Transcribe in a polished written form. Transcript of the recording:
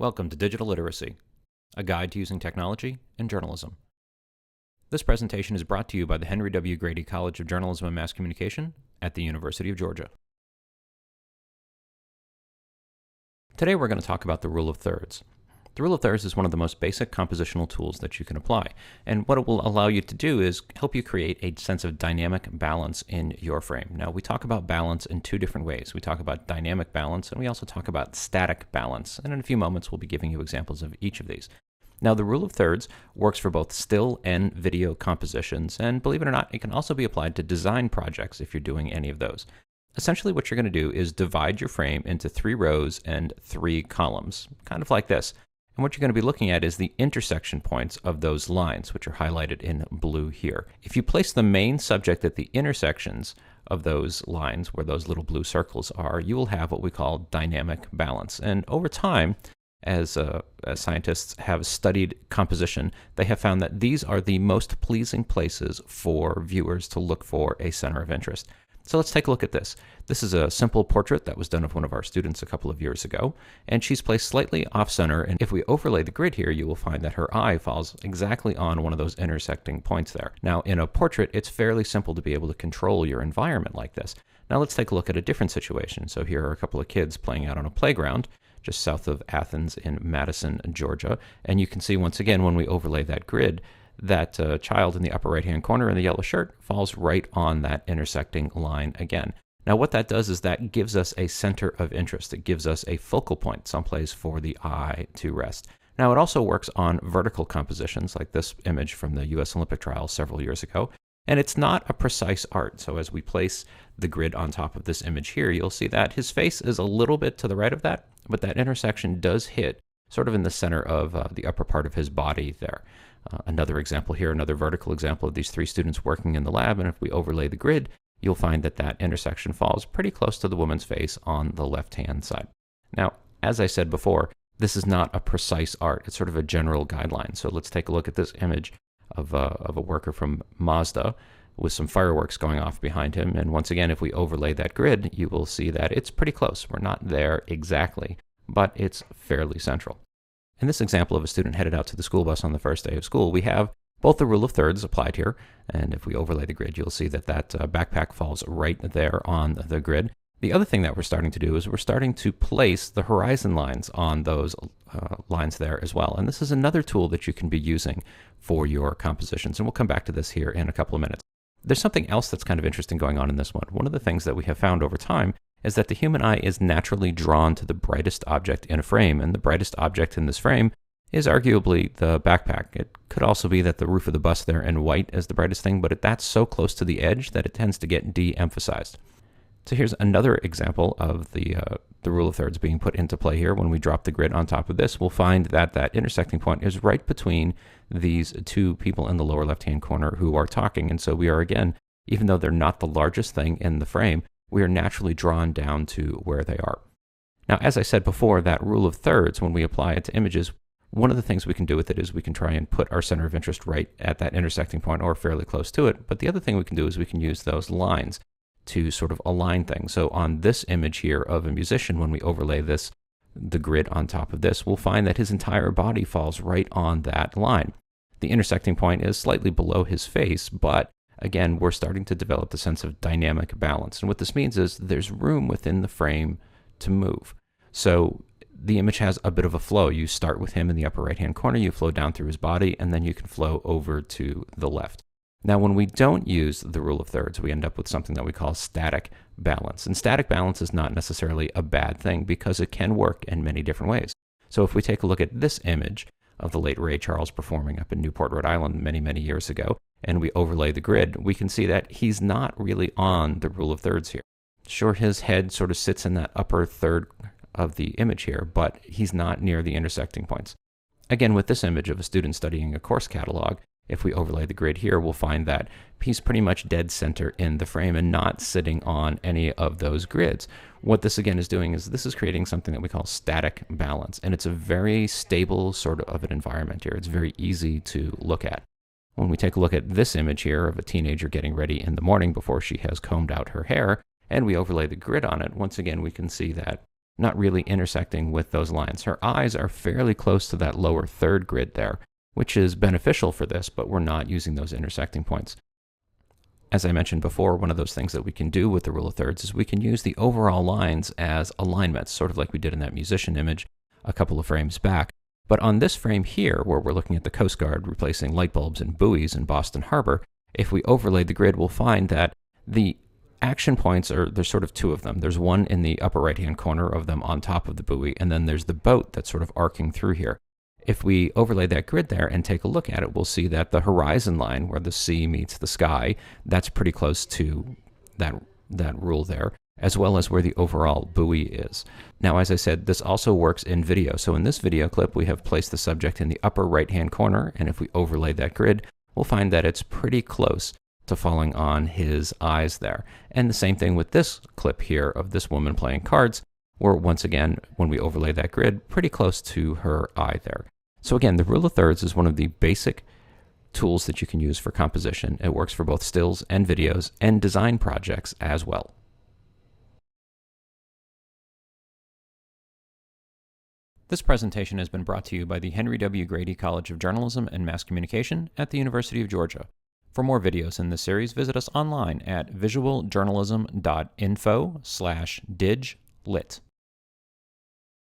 Welcome to Digital Literacy, a guide to using technology in journalism. This presentation is brought to you by the Henry W. Grady College of Journalism and Mass Communication at the University of Georgia. Today we're going to talk about the rule of thirds. The rule of thirds is one of the most basic compositional tools that you can apply, and what it will allow you to do is help you create a sense of dynamic balance in your frame. Now, we talk about balance in two different ways. We talk about dynamic balance, and we also talk about static balance, and in a few moments we'll be giving you examples of each of these. Now, the rule of thirds works for both still and video compositions, and believe it or not, it can also be applied to design projects if you're doing any of those. Essentially, what you're going to do is divide your frame into 3 rows and 3 columns, kind of like this. And what you're going to be looking at is the intersection points of those lines, which are highlighted in blue here. If you place the main subject at the intersections of those lines, where those little blue circles are, you will have what we call dynamic balance. And over time, as scientists have studied composition, they have found that these are the most pleasing places for viewers to look for a center of interest. So let's take a look at this. This is a simple portrait that was done of one of our students a couple of years ago, and she's placed slightly off-center, and if we overlay the grid here, you will find that her eye falls exactly on one of those intersecting points there. Now, in a portrait, it's fairly simple to be able to control your environment like this. Now let's take a look at a different situation. So here are a couple of kids playing out on a playground just south of Athens in Madison, Georgia, and you can see once again when we overlay that grid, that child in the upper right-hand corner in the yellow shirt falls right on that intersecting line again. Now what that does is that gives us a center of interest. It gives us a focal point, someplace for the eye to rest. Now it also works on vertical compositions like this image from the U.S. Olympic trials several years ago. And it's not a precise art. So as we place the grid on top of this image here, you'll see that his face is a little bit to the right of that, but that intersection does hit sort of in the center of the upper part of his body there. Another example here, another vertical example of these 3 students working in the lab, and if we overlay the grid, you'll find that that intersection falls pretty close to the woman's face on the left-hand side. Now, as I said before, this is not a precise art. It's sort of a general guideline. So let's take a look at this image of a worker from Mazda with some fireworks going off behind him. And once again, if we overlay that grid, you will see that it's pretty close. We're not there exactly, but it's fairly central. In this example of a student headed out to the school bus on the first day of school, we have both the rule of thirds applied here, and if we overlay the grid, you'll see that that backpack falls right there on the grid. The other thing that we're starting to do is we're starting to place the horizon lines on those lines there as well, and this is another tool that you can be using for your compositions, and we'll come back to this here in a couple of minutes. There's something else that's kind of interesting going on in this one. One of the things that we have found over time is that the human eye is naturally drawn to the brightest object in a frame, and the brightest object in this frame is arguably the backpack. It could also be that the roof of the bus there in white is the brightest thing, but that's so close to the edge that it tends to get de-emphasized. So here's another example of the rule of thirds being put into play here. When we drop the grid on top of this, we'll find that that intersecting point is right between these 2 people in the lower left-hand corner who are talking, and so we are, again, even though they're not the largest thing in the frame, we are naturally drawn down to where they are. Now, as I said before, that rule of thirds, when we apply it to images, one of the things we can do with it is we can try and put our center of interest right at that intersecting point or fairly close to it. But the other thing we can do is we can use those lines to sort of align things. So on this image here of a musician, when we overlay the grid on top of this, we'll find that his entire body falls right on that line. The intersecting point is slightly below his face, but again, we're starting to develop the sense of dynamic balance. And what this means is there's room within the frame to move. So the image has a bit of a flow. You start with him in the upper right-hand corner, you flow down through his body, and then you can flow over to the left. Now, when we don't use the rule of thirds, we end up with something that we call static balance. And static balance is not necessarily a bad thing because it can work in many different ways. So if we take a look at this image of the late Ray Charles performing up in Newport, Rhode Island many, many years ago, and we overlay the grid, we can see that he's not really on the rule of thirds here. Sure, his head sort of sits in that upper third of the image here, but he's not near the intersecting points. Again, with this image of a student studying a course catalog, if we overlay the grid here, we'll find that he's pretty much dead center in the frame and not sitting on any of those grids. What this again is doing is this is creating something that we call static balance, and it's a very stable sort of an environment here. It's very easy to look at. When we take a look at this image here of a teenager getting ready in the morning before she has combed out her hair, and we overlay the grid on it, once again we can see that not really intersecting with those lines. Her eyes are fairly close to that lower third grid there, which is beneficial for this, but we're not using those intersecting points. As I mentioned before, one of those things that we can do with the rule of thirds is we can use the overall lines as alignments, sort of like we did in that musician image a couple of frames back. But on this frame here, where we're looking at the Coast Guard replacing light bulbs and buoys in Boston Harbor, if we overlay the grid, we'll find that the action points there's sort of two of them. There's one in the upper right-hand corner of them on top of the buoy, and then there's the boat that's sort of arcing through here. If we overlay that grid there and take a look at it, we'll see that the horizon line where the sea meets the sky, that's pretty close to that rule there, as well as where the overall buoy is. Now, as I said, this also works in video. So in this video clip, we have placed the subject in the upper right-hand corner, and if we overlay that grid, we'll find that it's pretty close to falling on his eyes there. And the same thing with this clip here of this woman playing cards, where once again, when we overlay that grid, pretty close to her eye there. So again, the rule of thirds is one of the basic tools that you can use for composition. It works for both stills and videos and design projects as well. This presentation has been brought to you by the Henry W. Grady College of Journalism and Mass Communication at the University of Georgia. For more videos in this series, visit us online at visualjournalism.info/DigLit.